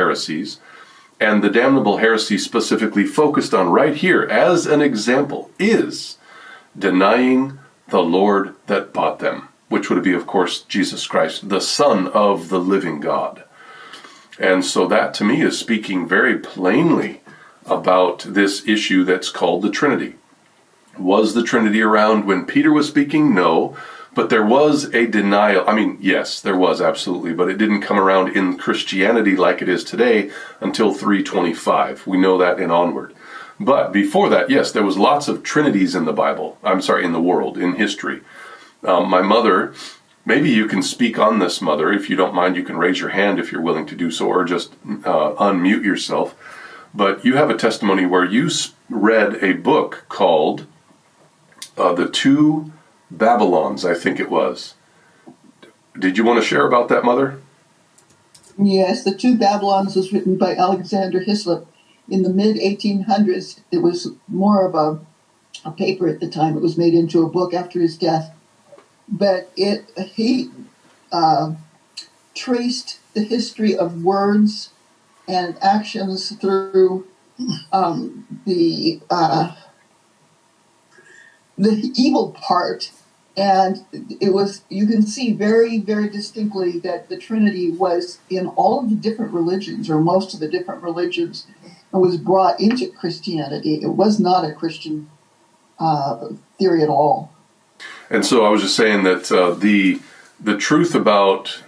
heresies. And the damnable heresy specifically focused on right here, as an example, is denying the Lord that bought them, which would be, of course, Jesus Christ, the Son of the living God. And so that, to me, is speaking very plainly about this issue that's called the Trinity. Was the Trinity around when Peter was speaking? No. But there was a denial. I mean, yes, there was, absolutely. But it didn't come around in Christianity like it is today until 325. We know that and onward. But before that, yes, there was lots of Trinities in the Bible. I'm sorry, in the world, in history. My mother, maybe you can speak on this, Mother. If you don't mind, you can raise your hand if you're willing to do so, or just unmute yourself. But you have a testimony where you read a book called The Two Babylons, I think it was. Did you want to share about that, Mother? Yes, The Two Babylons was written by Alexander Hislop in the mid-1800s. It was more of a paper at the time. It was made into a book after his death. But he traced the history of words and actions through the evil part. And it was, you can see very, very distinctly that the Trinity was in all of the different religions, or most of the different religions, and was brought into Christianity. It was not a Christian theory at all. And so I was just saying that the truth about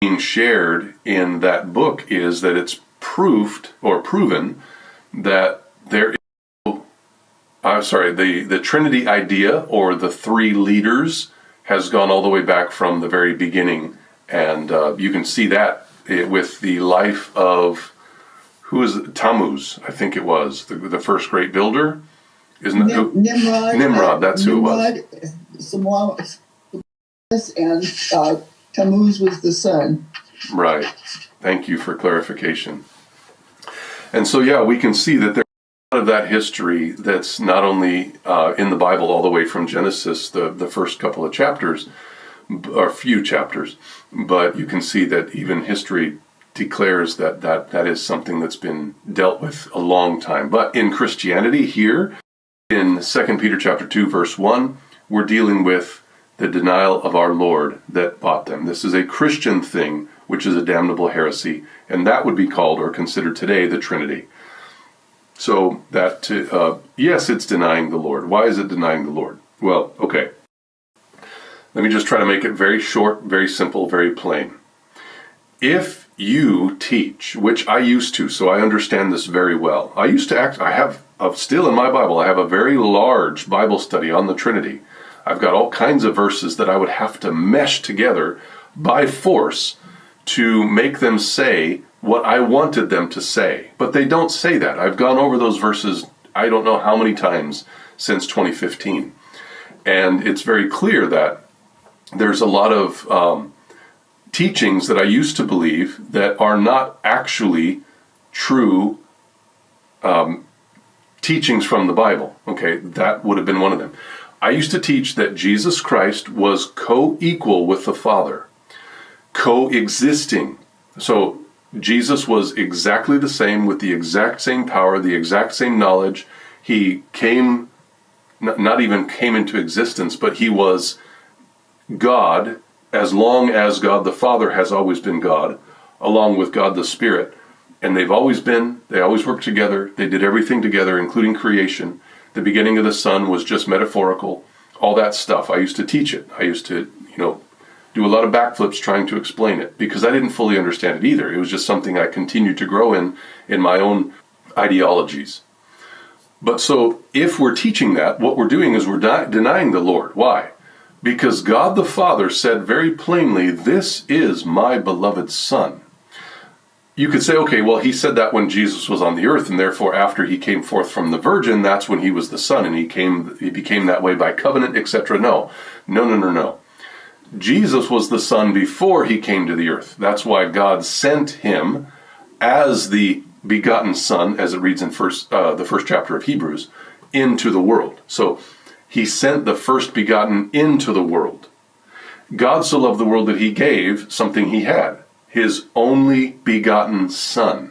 being shared in that book is that it's proved or proven that there is the Trinity idea, or the three leaders, has gone all the way back from the very beginning. And you can see that with the life of, who is it? Tammuz, I think it was, the first great builder. Isn't it? Nimrod, that's who it was. And Tammuz was the son. Right. Thank you for clarification. And so, yeah, we can see that there's a lot of that history that's not only in the Bible all the way from Genesis, the first couple of chapters, or few chapters, but you can see that even history declares that is something that's been dealt with a long time. But in Christianity here, in 2 Peter chapter 2, verse 1, we're dealing with the denial of our Lord that bought them. This is a Christian thing, which is a damnable heresy, and that would be called or considered today the Trinity. So that, yes, it's denying the Lord. Why is it denying the Lord? Well, okay. Let me just try to make it very short, very simple, very plain. If you teach, which I used to, so I understand this very well. I used to still in my Bible, I have a very large Bible study on the Trinity. I've got all kinds of verses that I would have to mesh together by force to make them say what I wanted them to say. But they don't say that. I've gone over those verses I don't know how many times since 2015. And it's very clear that there's a lot of teachings that I used to believe that are not actually true teachings from the Bible. Okay, that would have been one of them. I used to teach that Jesus Christ was co-equal with the Father, coexisting. So Jesus was exactly the same, with the exact same power, the exact same knowledge. He came, not even came into existence, but he was God as long as God the Father has always been God, along with God the Spirit. And they always worked together. They did everything together, including creation. The beginning of the Son was just metaphorical. All that stuff. I used to teach it. I used to, do a lot of backflips trying to explain it, because I didn't fully understand it either. It was just something I continued to grow in my own ideologies. But so if we're teaching that, what we're doing is we're denying the Lord. Why? Because God the Father said very plainly, "This is my beloved Son." You could say, okay, well, he said that when Jesus was on the earth, and therefore after he came forth from the Virgin, that's when he was the Son, and he became that way by covenant, etc. No. Jesus was the Son before he came to the earth. That's why God sent him as the begotten Son, as it reads in the first chapter of Hebrews, into the world. So he sent the first begotten into the world. God so loved the world that he gave something he had. his only begotten Son,